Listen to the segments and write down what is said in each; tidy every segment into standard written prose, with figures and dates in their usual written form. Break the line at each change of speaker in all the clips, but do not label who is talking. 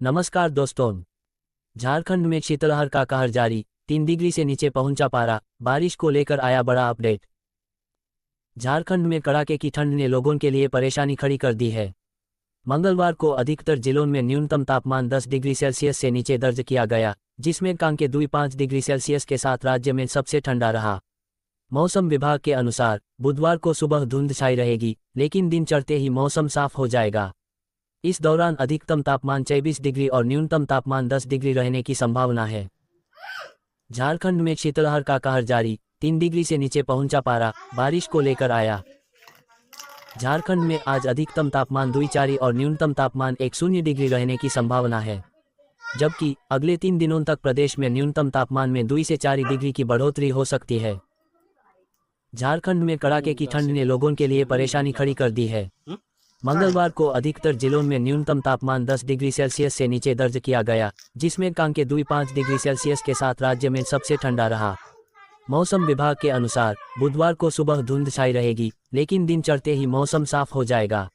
नमस्कार दोस्तों। झारखंड में शीतलहर का कहर जारी, 3 डिग्री से नीचे पहुंचा पारा। बारिश को लेकर आया बड़ा अपडेट। झारखंड में कड़ाके की ठंड ने लोगों के लिए परेशानी खड़ी कर दी है। मंगलवार को अधिकतर जिलों में न्यूनतम तापमान 10 डिग्री सेल्सियस से नीचे दर्ज किया गया, जिसमें कांकेर 5 डिग्री सेल्सियस के साथ राज्य में सबसे ठंडा रहा। मौसम विभाग के अनुसार बुधवार को सुबह धुंध छाई रहेगी, लेकिन दिन चढ़ते ही मौसम साफ हो जाएगा। इस दौरान अधिकतम तापमान 24 डिग्री और न्यूनतम तापमान 10 डिग्री रहने की संभावना है। झारखंड में शीतलहर का कहर जारी, 3 डिग्री से नीचे पहुंचा पारा। बारिश को लेकर आया। झारखंड में आज अधिकतम तापमान 2-4 और न्यूनतम तापमान 1-0 डिग्री रहने की संभावना है, जबकि अगले 3 दिनों तक प्रदेश में न्यूनतम तापमान में 2 से 4 डिग्री की बढ़ोतरी हो सकती है। झारखंड में कड़ाके की ठंड ने लोगों के लिए परेशानी खड़ी कर दी है। मंगलवार को अधिकतर जिलों में न्यूनतम तापमान 10 डिग्री सेल्सियस से नीचे दर्ज किया गया, जिसमें कांकेर 5 डिग्री सेल्सियस के साथ राज्य में सबसे ठंडा रहा। मौसम विभाग के अनुसार बुधवार को सुबह धुंध छाई रहेगी, लेकिन दिन चढ़ते ही मौसम साफ हो जाएगा।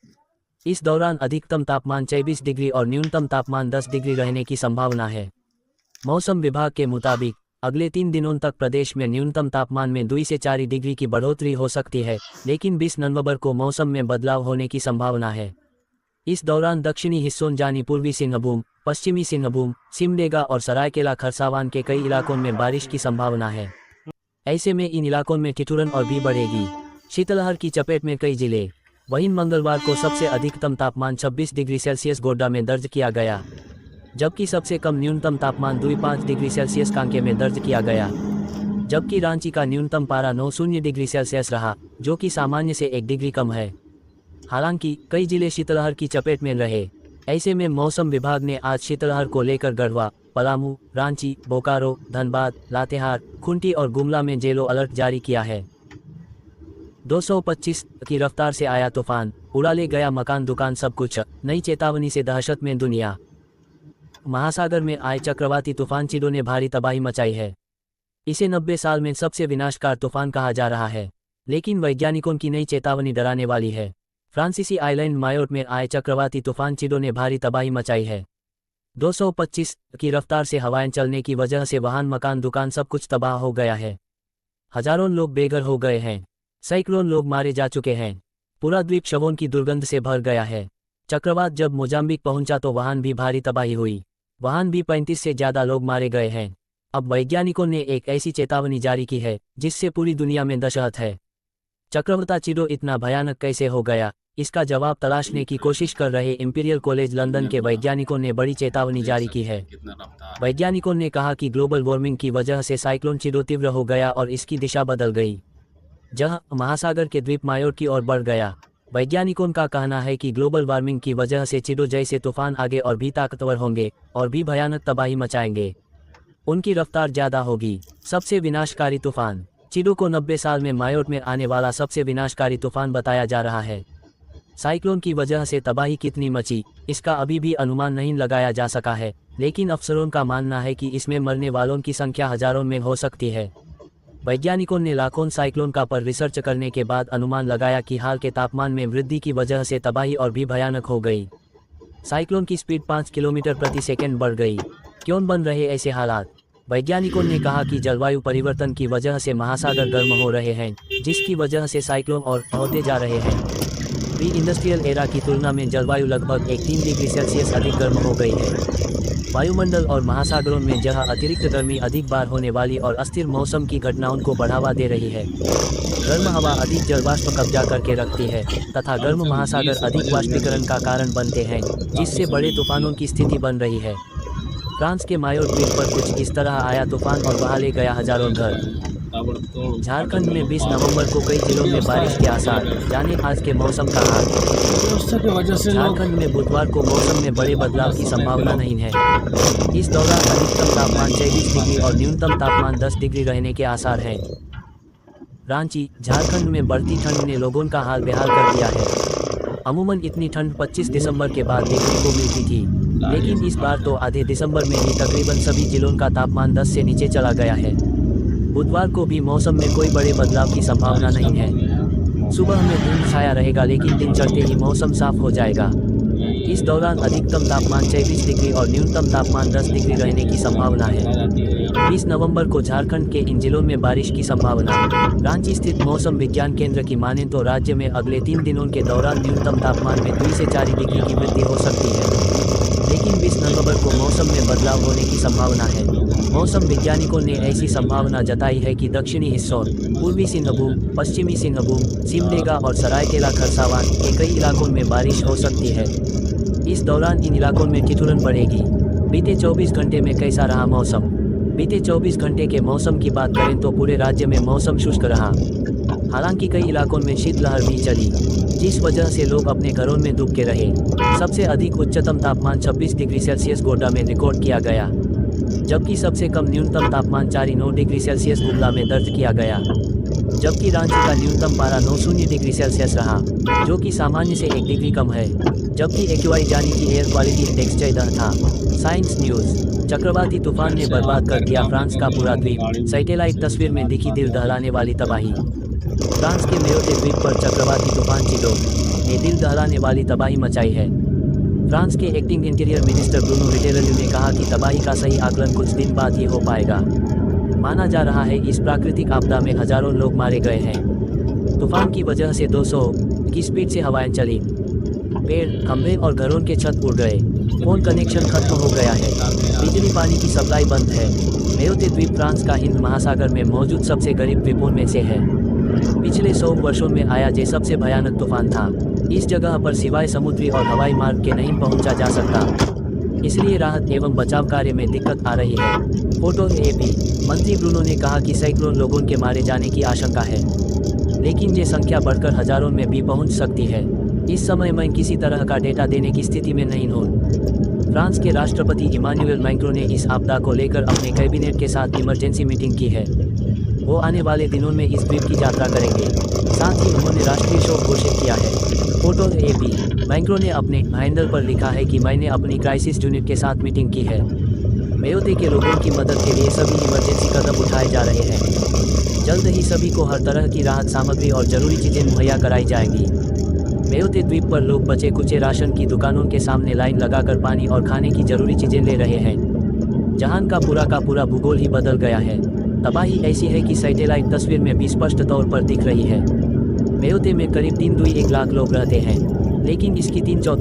इस दौरान अधिकतम तापमान 24 डिग्री और न्यूनतम तापमान 10 डिग्री रहने की संभावना है। मौसम विभाग के मुताबिक अगले 3 दिनों तक प्रदेश में न्यूनतम तापमान में 2 से 4 डिग्री की बढ़ोतरी हो सकती है, लेकिन 20 नवंबर को मौसम में बदलाव होने की संभावना है। इस दौरान दक्षिणी हिस्सों यानी पूर्वी सिंहभूम, पश्चिमी सिंहभूम, सिमडेगा और सरायकेला खरसावान के कई इलाकों में बारिश की संभावना है। ऐसे में इन इलाकों में ठिठुरन और भी बढ़ेगी। शीतलहर की चपेट में कई जिले। वहीं मंगलवार को सबसे अधिकतम तापमान 26 डिग्री सेल्सियस गोड्डा में दर्ज किया गया, जबकि सबसे कम न्यूनतम तापमान 2-5 डिग्री सेल्सियस कांके में दर्ज किया गया। जबकि रांची का न्यूनतम पारा 9 डिग्री सेल्सियस रहा, जो कि सामान्य से 1 डिग्री कम है। हालांकि कई जिले शीतलहर की चपेट में रहे। ऐसे में मौसम विभाग ने आज शीतलहर को लेकर गढ़वा, पलामू, रांची, बोकारो, धनबाद, लातेहार, खूंटी और गुमला में येलो अलर्ट जारी किया है। 225 की रफ्तार से आया तूफान, उड़ा ले गया मकान दुकान सब कुछ। नई चेतावनी से दहशत में दुनिया। महासागर में आए चक्रवाती तूफान चिडो ने भारी तबाही मचाई है। इसे 90 साल में सबसे विनाशकारी तूफान कहा जा रहा है, लेकिन वैज्ञानिकों की नई चेतावनी डराने वाली है। फ्रांसीसी आइलैंड मायोर्ट में आए चक्रवाती तूफान चिडो ने भारी तबाही मचाई है। 225 की रफ्तार से हवाएं चलने की वजह से वाहन, मकान, दुकान सब कुछ तबाह हो गया है। हजारों लोग बेघर हो गए हैं। सैकड़ों लोग मारे जा चुके हैं। पूरा द्वीप शवों की दुर्गंध से भर गया है। चक्रवात जब मोजाम्बिक पहुंचा तो वहां भी भारी तबाही हुई। वहां भी 35 से ज्यादा लोग मारे गए हैं। अब वैज्ञानिकों ने एक ऐसी चेतावनी जारी की है जिससे पूरी दुनिया में दहशत है। चक्रवात चिडो इतना भयानक कैसे हो गया, इसका जवाब तलाशने की कोशिश कर रहे इंपीरियल कॉलेज लंदन के वैज्ञानिकों ने बड़ी चेतावनी जारी की है। वैज्ञानिकों ने कहा कि ग्लोबल वार्मिंग की वजह से साइक्लोन चिडो तीव्र हो गया और इसकी दिशा बदल गई, जहां महासागर के द्वीप मायोर्ट की ओर बढ़ गया। वैज्ञानिकों का कहना है कि ग्लोबल वार्मिंग की वजह से चिडो जैसे तूफान आगे और भी ताकतवर होंगे और भी भयानक तबाही मचाएंगे। उनकी रफ्तार ज़्यादा होगी। सबसे विनाशकारी तूफान चिडो को 90 साल में मायोर्ट में आने वाला सबसे विनाशकारी तूफान बताया जा रहा है। साइक्लोन की वजह से तबाही कितनी मची, इसका अभी भी अनुमान नहीं लगाया जा सका है, लेकिन अफसरों का मानना है कि इसमें मरने वालों की संख्या हजारों में हो सकती है। वैज्ञानिकों ने लाखों साइक्लोन का पर रिसर्च करने के बाद अनुमान लगाया कि हाल के तापमान में वृद्धि की वजह से तबाही और भी भयानक हो गई। साइक्लोन की स्पीड 5 किलोमीटर प्रति सेकंड बढ़ गई। क्यों बन रहे ऐसे हालात? वैज्ञानिकों ने कहा कि जलवायु परिवर्तन की वजह से महासागर गर्म हो रहे हैं, जिसकी वजह से साइक्लोन और होते जा रहे हैं। प्री इंडस्ट्रियल एरा की तुलना में जलवायु लगभग 3 डिग्री सेल्सियस अधिक गर्म हो गई है। वायुमंडल और महासागरों में जहां अतिरिक्त गर्मी अधिक बार होने वाली और अस्थिर मौसम की घटनाओं को बढ़ावा दे रही है। गर्म हवा अधिक जलवाष्प कब्जा करके रखती है तथा गर्म महासागर अधिक वाष्पीकरण का कारण बनते हैं, जिससे बड़े तूफानों की स्थिति बन रही है। फ्रांस के मायोर्ट द्वीप पर कुछ इस तरह आया तूफान और बहा ले गया हजारों घर। झारखंड में 20 नवंबर को कई जिलों में बारिश के आसार। जाने आज के मौसम का हाल। झारखंड में बुधवार को मौसम में बड़े बदलाव की संभावना नहीं है। इस दौरान अधिकतम तापमान 24 डिग्री और न्यूनतम तापमान 10 डिग्री रहने के आसार हैं। रांची, झारखंड में बढ़ती ठंड ने लोगों का हाल बेहाल कर दिया है। अमूमन इतनी ठंड 25 दिसंबर के बाद देखने को मिलती थी, लेकिन इस बार तो आधे दिसंबर में ही तकरीबन सभी जिलों का तापमान 10 से नीचे चला गया है। बुधवार को भी मौसम में कोई बड़े बदलाव की संभावना नहीं है। सुबह में धुंध छाया रहेगा, लेकिन दिन चढ़ते ही मौसम साफ हो जाएगा। इस दौरान अधिकतम तापमान 24 डिग्री और न्यूनतम तापमान 10 डिग्री रहने की संभावना है। 20 नवंबर को झारखंड के इन जिलों में बारिश की संभावना। रांची स्थित मौसम विज्ञान केंद्र की मानें तो राज्य में अगले 3 दिनों के दौरान न्यूनतम तापमान में 2 से 4 डिग्री की वृद्धि हो सकती है। लेकिन 20 नवंबर को मौसम में बदलाव होने की संभावना है। मौसम वैज्ञानिकों ने ऐसी संभावना जताई है कि दक्षिणी हिस्सों, पूर्वी सिंहभूम, पश्चिमी सिंहभूम, सिमडेगा और सरायकेला खरसावान के कई इलाकों में बारिश हो सकती है। इस दौरान इन इलाकों में ठिठुरन बढ़ेगी। बीते 24 घंटे में कैसा रहा मौसम? बीते 24 घंटे के मौसम की बात करें तो पूरे राज्य में मौसम शुष्क रहा। हालांकि कई इलाकों में शीतलहर भी चली, जिस वजह से लोग अपने घरों में दुबके रहे। सबसे अधिक उच्चतम तापमान 26 डिग्री सेल्सियस गोड्डा में रिकॉर्ड किया गया, जबकि सबसे कम न्यूनतम तापमान 4.9 डिग्री सेल्सियस गुमला में दर्ज किया गया। जबकि रांची का न्यूनतम पारा 9.0 डिग्री सेल्सियस रहा, जो कि सामान्य से 1 डिग्री कम है। जबकि AQI यानी कि एयर क्वालिटी इंडेक्स 14 था। Science news. चक्रवाती तूफान ने बर्बाद कर दिया फ्रांस का पूरा द्वीप, सैटेलाइट तस्वीर में दिखी दिल दहलाने वाली तबाही। फ्रांस के मेयोटे द्वीप पर चक्रवाती तूफान चिडो ने दिल दहलाने वाली तबाही मचाई है। फ्रांस के एक्टिंग इंटीरियर मिनिस्टर ब्रूनो रिटेरेल्यू ने कहा कि तबाही का सही आकलन कुछ दिन बाद ही हो पाएगा। माना जा रहा है इस प्राकृतिक आपदा में हजारों लोग मारे गए हैं। तूफान की वजह से 200 की स्पीड से हवाएं चली, पेड़, खंभे और घरों के छत उड़ गए, फोन कनेक्शन खत्म हो गया है, बिजली पानी की सप्लाई बंद है। मेयोटे द्वीप फ्रांस का हिंद महासागर में मौजूद सबसे गरीब द्वीपों में से है। पिछले 100 वर्षों में आया ये सबसे भयानक तूफान था। इस जगह पर सिवाय समुद्री और हवाई मार्ग के नहीं पहुंचा जा सकता, इसलिए राहत एवं बचाव कार्य में दिक्कत आ रही है। Photo AP। मंत्री ब्रूनो ने कहा कि सैकड़ों लोगों के मारे जाने की आशंका है, लेकिन ये संख्या बढ़कर हजारों में भी पहुंच सकती है। इस समय मैं किसी तरह का डेटा देने की स्थिति में नहीं हूँ। फ्रांस के राष्ट्रपति इमानुएल मैक्रों ने इस आपदा को लेकर अपने कैबिनेट के साथ इमरजेंसी मीटिंग की है। वो आने वाले दिनों में इस द्वीप की यात्रा करेंगे। साथ ही उन्होंने राष्ट्रीय शोक घोषित किया है। Photo AP। मैक्रों ने अपने हैंडल पर लिखा है कि मैंने अपनी क्राइसिस यूनिट के साथ मीटिंग की है। मेयोटे के लोगों की मदद के लिए सभी इमरजेंसी कदम उठाए जा रहे हैं। जल्द ही सभी को हर तरह की राहत सामग्री और जरूरी चीज़ें मुहैया कराई जाएंगी। मेयोटे द्वीप पर लोग बचे कुचे राशन की दुकानों के सामने लाइन लगाकर पानी और खाने की जरूरी चीज़ें ले रहे हैं। जहां का पूरा भूगोल ही बदल गया है। तबाही ऐसी है कि सैटेलाइट तस्वीर में भी स्पष्ट तौर पर दिख रही है। मेयोटे में करीब 3.1 लाख लोग रहते हैं, लेकिन इसकी 3/4